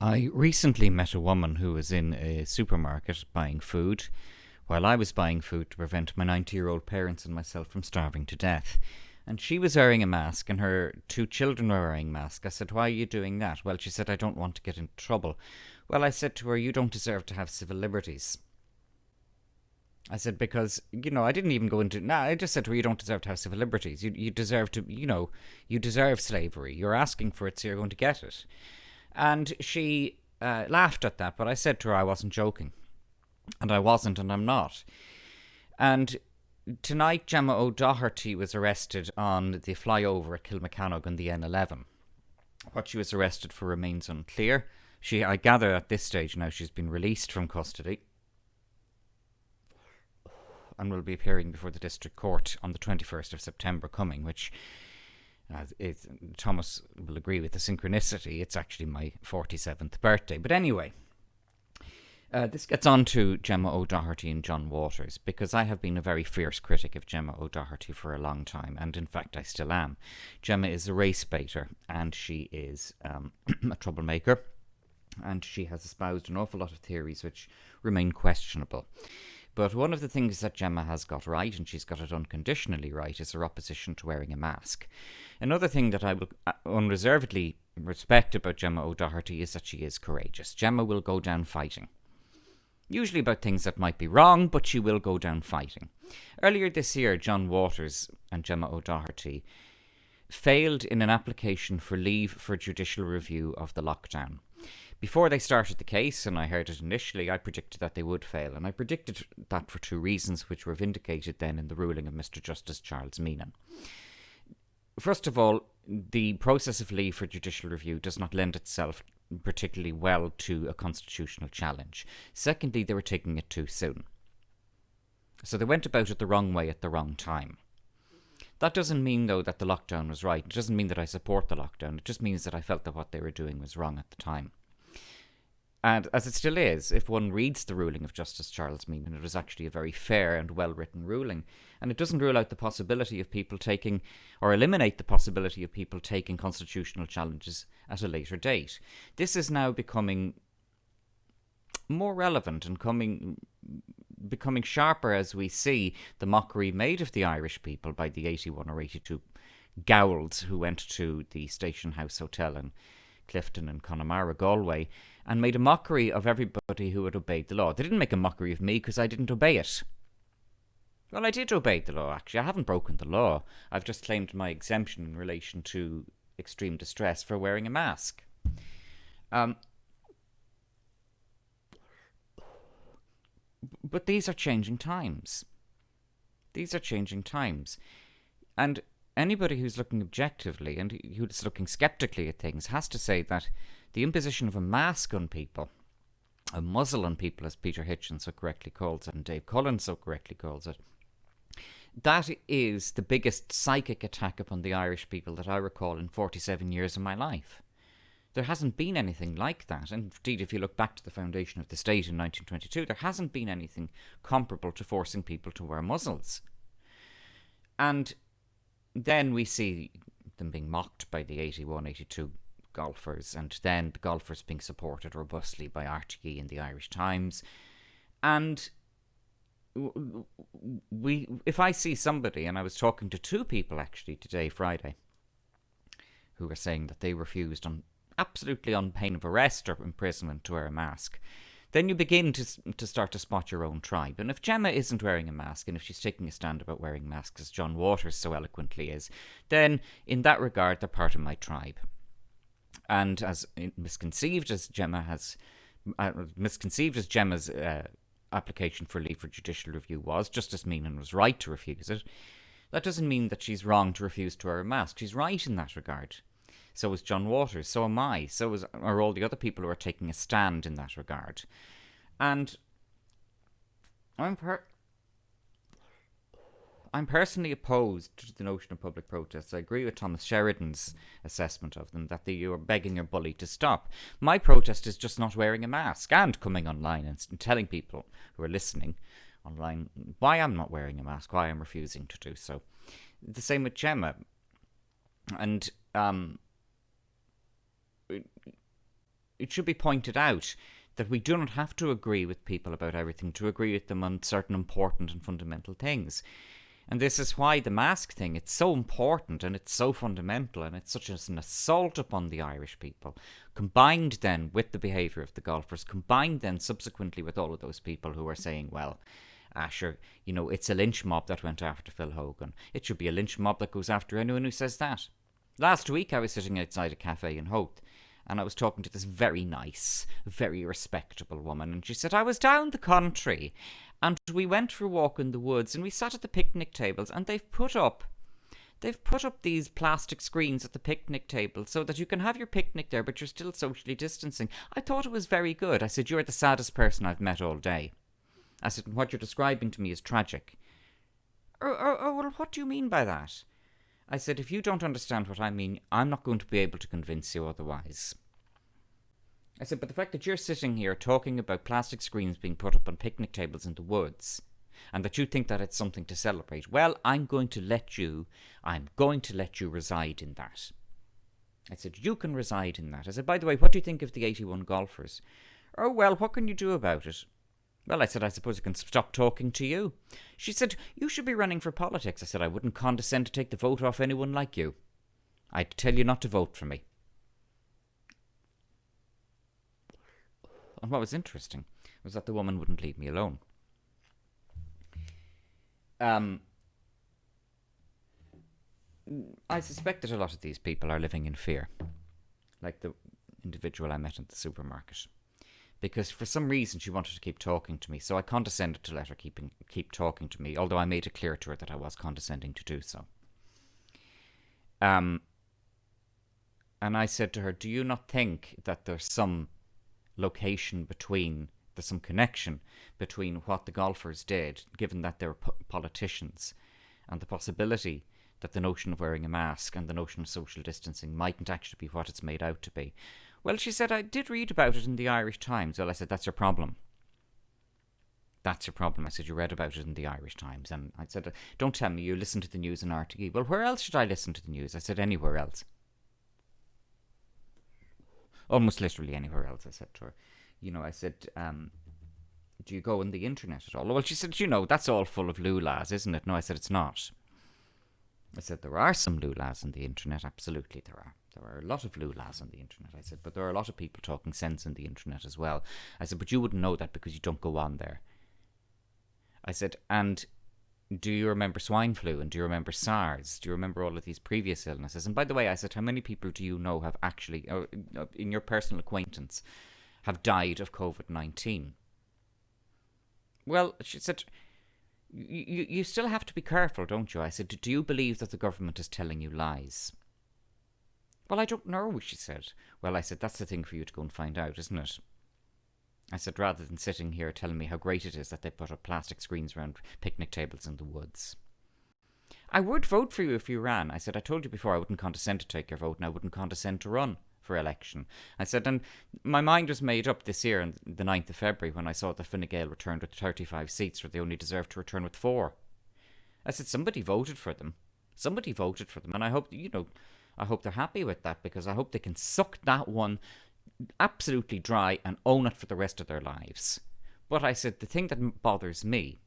I recently met a woman who was in a supermarket buying food, while I was buying food to prevent my 90-year-old parents and myself from starving to death. And she was wearing a mask, and her two children were wearing masks. I said, "Why are you doing that?" Well, she said, "I don't want to get into trouble." Well, I said to her, "You don't deserve to have civil liberties." I said, because, I didn't even go into, I just said to her, "You don't deserve to have civil liberties. You deserve to, you deserve slavery. You're asking for it, so you're going to get it." And she laughed at that, but I said to her I wasn't joking. And I wasn't, and I'm not. And tonight, Gemma O'Doherty was arrested on the flyover at Kilmacannog on the N11. What she was arrested for remains unclear. I gather at this stage now she's been released from custody and will be appearing before the district court on the 21st of September coming, which Thomas will agree with the synchronicity. It's actually my 47th birthday. But anyway, this gets on to Gemma O'Doherty and John Waters, because I have been a very fierce critic of Gemma O'Doherty for a long time, and in fact I still am. Gemma is a race baiter, and she is a troublemaker, and she has espoused an awful lot of theories which remain questionable. But one of the things that Gemma has got right, and she's got it unconditionally right, is her opposition to wearing a mask. Another thing that I will unreservedly respect about Gemma O'Doherty is that she is courageous. Gemma will go down fighting. Usually about things that might be wrong, but she will go down fighting. Earlier this year, John Waters and Gemma O'Doherty failed in an application for leave for judicial review of the lockdown. Before they started the case, and I heard it initially, I predicted that they would fail. And I predicted that for two reasons, which were vindicated then in the ruling of Mr. Justice Charles Meenan. First of all, the process of leave for judicial review does not lend itself particularly well to a constitutional challenge. Secondly, they were taking it too soon. So they went about it the wrong way at the wrong time. That doesn't mean, though, that the lockdown was right. It doesn't mean that I support the lockdown. It just means that I felt that what they were doing was wrong at the time. And as it still is, if one reads the ruling of Justice Charles Meenan, it was actually a very fair and well-written ruling. And it doesn't rule out the possibility of people taking, or eliminate the possibility of people taking constitutional challenges at a later date. This is now becoming more relevant and becoming sharper as we see the mockery made of the Irish people by the 81 or 82 Gowls who went to the Station House Hotel in Clifton and Connemara, Galway, and made a mockery of everybody who had obeyed the law. They didn't make a mockery of me because I didn't obey it. Well, I did obey the law, actually. I haven't broken the law. I've just claimed my exemption in relation to extreme distress for wearing a mask. But these are changing times. These are changing times. And anybody who's looking objectively and who's looking skeptically at things has to say that the imposition of a mask on people, a muzzle on people, as Peter Hitchens so correctly calls it and Dave Cullen so correctly calls it, that is the biggest psychic attack upon the Irish people that I recall in 47 years of my life. There hasn't been anything like that. And indeed, if you look back to the foundation of the state in 1922, there hasn't been anything comparable to forcing people to wear muzzles. And then we see them being mocked by the 81, 82 golfers, and then the golfers being supported robustly by RTE and the Irish Times. And if I see somebody, and I was talking to two people actually today, Friday, who were saying that they refused absolutely on pain of arrest or imprisonment to wear a mask, then you begin to start to spot your own tribe. And if Gemma isn't wearing a mask, and if she's taking a stand about wearing masks, as John Waters so eloquently is, then in that regard, they're part of my tribe. And as misconceived as Gemma's application for leave for judicial review was, Justice Meenan was right to refuse it. That doesn't mean that she's wrong to refuse to wear a mask. She's right in that regard. So is John Waters, so am I, are all the other people who are taking a stand in that regard. And I'm personally opposed to the notion of public protests. I agree with Thomas Sheridan's assessment of them, that you are begging your bully to stop. My protest is just not wearing a mask and coming online and telling people who are listening online why I'm not wearing a mask, why I'm refusing to do so. The same with Gemma. And it should be pointed out that we do not have to agree with people about everything to agree with them on certain important and fundamental things. And this is why the mask thing, it's so important and it's so fundamental and it's such an assault upon the Irish people, combined then with the behaviour of the golfers, combined then subsequently with all of those people who are saying, well, sure, it's a lynch mob that went after Phil Hogan. It should be a lynch mob that goes after anyone who says that. Last week I was sitting outside a cafe in Howth, and I was talking to this very nice, very respectable woman, and she said, I was down the country, and we went for a walk in the woods, and we sat at the picnic tables, and they've put up these plastic screens at the picnic table so that you can have your picnic there, but you're still socially distancing. I thought it was very good. I said, you're the saddest person I've met all day. I said, what you're describing to me is tragic. Well, what do you mean by that? I said, if you don't understand what I mean, I'm not going to be able to convince you otherwise. I said, but the fact that you're sitting here talking about plastic screens being put up on picnic tables in the woods, and that you think that it's something to celebrate, well, I'm going to let you reside in that. I said, you can reside in that. I said, by the way, what do you think of the 81 golfers? Oh, well, what can you do about it? Well, I said, I suppose I can stop talking to you. She said, you should be running for politics. I said, I wouldn't condescend to take the vote off anyone like you. I'd tell you not to vote for me. And what was interesting was that the woman wouldn't leave me alone. I suspect that a lot of these people are living in fear, like the individual I met at the supermarket. Because for some reason she wanted to keep talking to me, so I condescended to let her keep talking to me, although I made it clear to her that I was condescending to do so. And I said to her, do you not think that there's some connection between what the golfers did, given that they were politicians, and the possibility that the notion of wearing a mask and the notion of social distancing mightn't actually be what it's made out to be? Well, she said, I did read about it in the Irish Times. Well, I said, that's your problem. That's your problem. I said, you read about it in the Irish Times. And I said, don't tell me you listen to the news in RTE. Well, where else should I listen to the news? I said, anywhere else. Almost literally anywhere else, I said to her. I said, do you go on the internet at all? Well, she said, that's all full of lulas, isn't it? No, I said, it's not. I said, there are some lulas on the internet. Absolutely, there are. There are a lot of lulas on the internet. I said, but there are a lot of people talking sense on the internet as well. I said, but you wouldn't know that because you don't go on there. I said, and do you remember swine flu? And do you remember SARS? Do you remember all of these previous illnesses? And by the way, I said, how many people do you know have actually, in your personal acquaintance, have died of COVID-19? Well, she said, you still have to be careful, don't you? I said, do you believe that the government is telling you lies? Well, I don't know, she said. Well, I said, that's the thing for you to go and find out, isn't it? I said, rather than sitting here telling me how great it is that they put up plastic screens around picnic tables in the woods. I would vote for you if you ran. I said, I told you before I wouldn't condescend to take your vote and I wouldn't condescend to run for election. I said, and my mind was made up this year on the 9th of February when I saw that Fine Gael returned with 35 seats where they only deserved to return with 4. I said, somebody voted for them. Somebody voted for them. And I hope, I hope they're happy with that, because I hope they can suck that one absolutely dry and own it for the rest of their lives. But I said, the thing that bothers me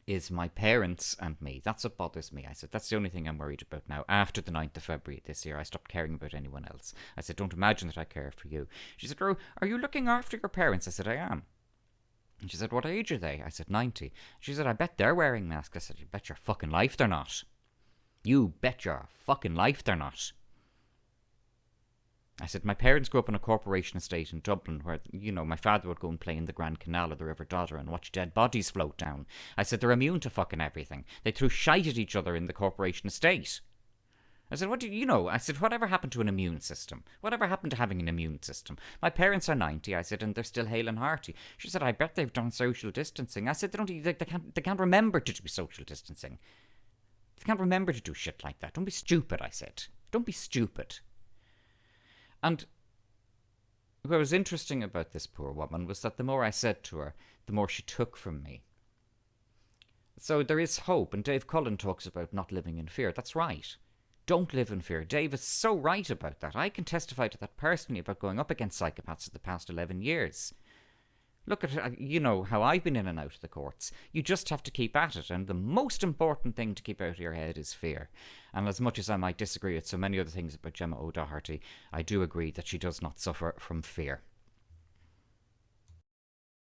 is my parents and me. That's what bothers me. I said, that's the only thing I'm worried about now. After the 9th of February this year, I stopped caring about anyone else. I said, don't imagine that I care for you. She said, oh, are you looking after your parents? I said, I am. And she said, what age are they? I said, 90. She said, I bet they're wearing masks. I said, you bet your fucking life they're not. You bet your fucking life they're not. I said, my parents grew up in a corporation estate in Dublin where, my father would go and play in the Grand Canal or the River Dodder and watch dead bodies float down. I said, they're immune to fucking everything. They threw shite at each other in the corporation estate. I said, what do you know? I said, whatever happened to an immune system? Whatever happened to having an immune system? My parents are 90, I said, and they're still hale and hearty. She said, I bet they've done social distancing. I said, they can't remember to do social distancing. They can't remember to do shit like that. Don't be stupid, I said. Don't be stupid. And what was interesting about this poor woman was that the more I said to her, the more she took from me. So there is hope, and Dave Cullen talks about not living in fear. That's right. Don't live in fear. Dave is so right about that. I can testify to that personally about going up against psychopaths for the past 11 years. Look at, how I've been in and out of the courts. You just have to keep at it. And the most important thing to keep out of your head is fear. And as much as I might disagree with so many other things about Gemma O'Doherty, I do agree that she does not suffer from fear.